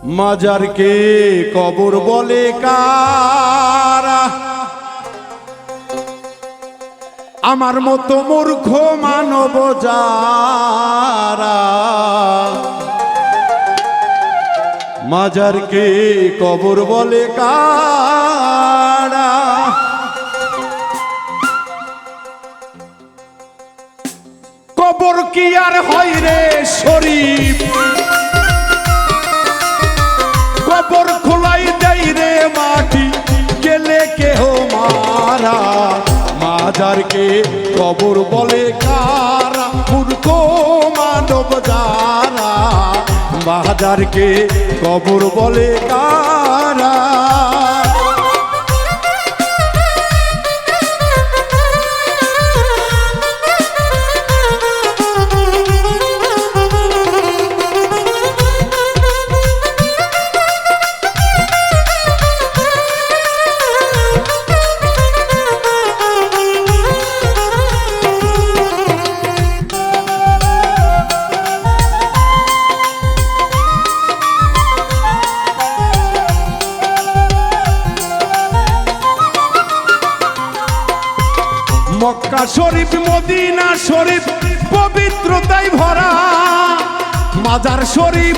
মাজারকে কবর বলে কারা? আমার মতো মূর্খ মানব যারা। মাজারকে কবর বলে কারা? কবর কি আর হয় রে শরীফ, কবর খোলাই দেয় রে মাটি গেলে কেহ মারা। মাজারকে কবর বলে কারা? মূর্খ মানব যারা। মাজারকে কবর বলে কারা? মক্কা শরীফ মদিনা শরীফ পবিত্রতায় ভরা। মাজার শরীফ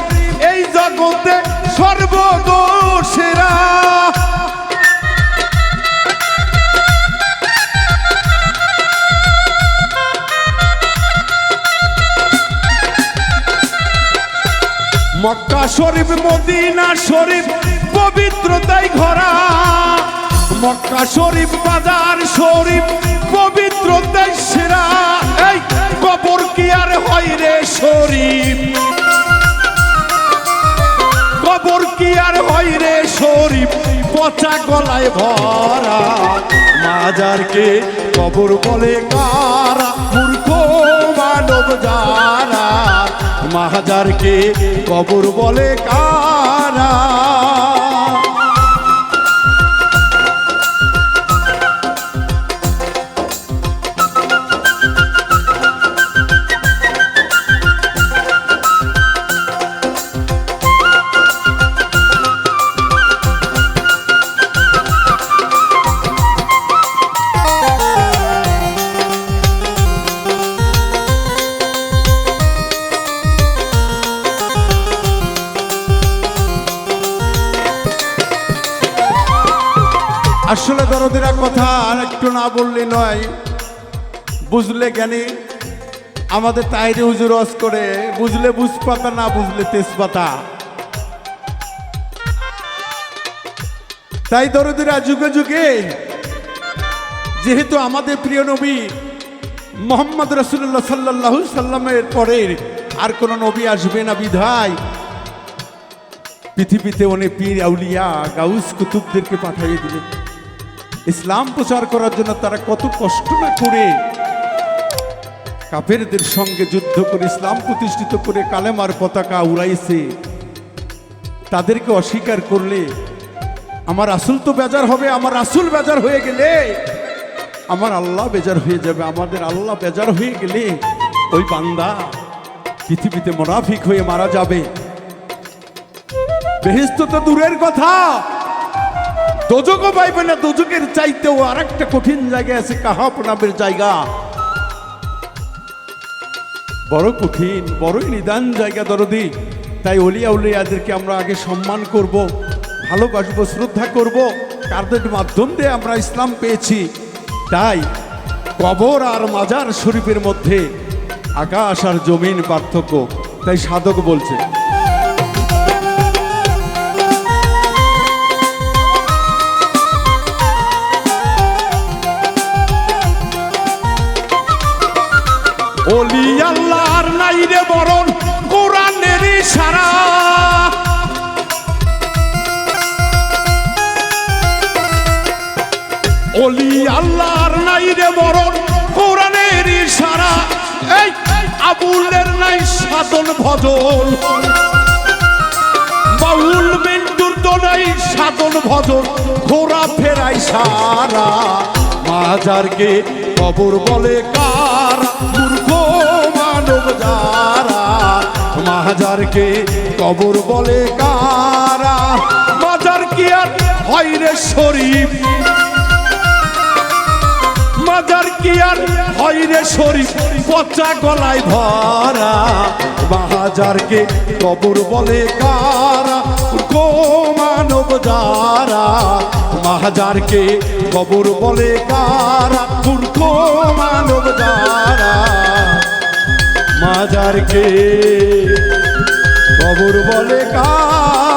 এই জগতে সর্বদোষেরা। মক্কা শরীফ মদিনা শরীফ পবিত্রতায় ভরা। মক্কা শরীফ বাজার শরীফ পবিত্রতায় সেরা। এই কবর কি আর হয় রে শরীফ, কবর কি আর হয় রে শরীফ পচা গলায় ভরা। মাজারকে কবর বলে কারা? মূর্খ মানব যারা। মাজারকে কবর বলে কারা? আসলে দরদিরা কথা আর একটু না বললে নয়, বুঝলে জ্ঞানী। আমাদের তাইরে হুজুর রস করে, বুঝলে বুঝপাতা না বুঝলে তেজপাতা। তাই দরদিরা যুগে যুগে যেহেতু আমাদের প্রিয় নবী মোহাম্মদ রাসূলুল্লাহ সাল্লাল্লাহু সাল্লামের পরে আর কোন নবী আসবে না বিধায় পৃথিবীতে অনেক পীর আউলিয়া গাউস কুতুবদেরকে পাঠিয়ে দিলেন ইসলাম প্রচার করার জন্য। তারা কত কষ্ট না করে কাফেরদের সঙ্গে যুদ্ধ করে ইসলাম প্রতিষ্ঠিত করে কালেমার পতাকা উড়াইছে। তাদেরকে অস্বীকার করলে আমার রাসূল তো বেজার হবে। আমার রাসূল বেজার হয়ে গেলে আমার আল্লাহ বেজার হয়ে যাবে। আমাদের আল্লাহ বেজার হয়ে গেলে ওই বান্দা পৃথিবীতে মুনাফিক হয়ে মারা যাবে। বেহেশত তো দূরের কথা, দোজকও পাইবে না। দোজকের চাইতেও আর একটা কঠিন জায়গা আছে, কাহাপ নামের জায়গা। বড় কঠিন, বড়ই নিদান জায়গা দরদি। তাই ওলিয়া উলিয়াদেরকে আমরা আগে সম্মান করব, ভালোবাসবো, শ্রদ্ধা করব, কাদের মাধ্যম দিয়ে আমরা ইসলাম পেয়েছি। তাই কবর আর মাজার শরীফের মধ্যে আকাশ আর জমিন পার্থক্য। তাই সাধক বলছে ওলি আল্লাহর নাই রে বরণ কোরআনের ইশারা। ওলি আল্লাহর নাই রে বরণ কোরআনের ইশারা। এই আবুলের নাই সাধন ভজন, বাউল মিন্টুর তো নাই সাধন ভজন। ঘোরা ফেরাই সারা। মাজারকে কবর বলে কারা? মূর্খ মানব যারা। মাজারকে কবর বলে কারা? হয় রে শরীফ, মাজার কি আর হয় রে শরীফ, পচা গলায় ধরা। মাজারকে কবর বলে কারা, গো মানব যারা। মাজারকে কবর বলে কারা, মূর্খ মানব যারা। মাজারকে কবর বলে কারা।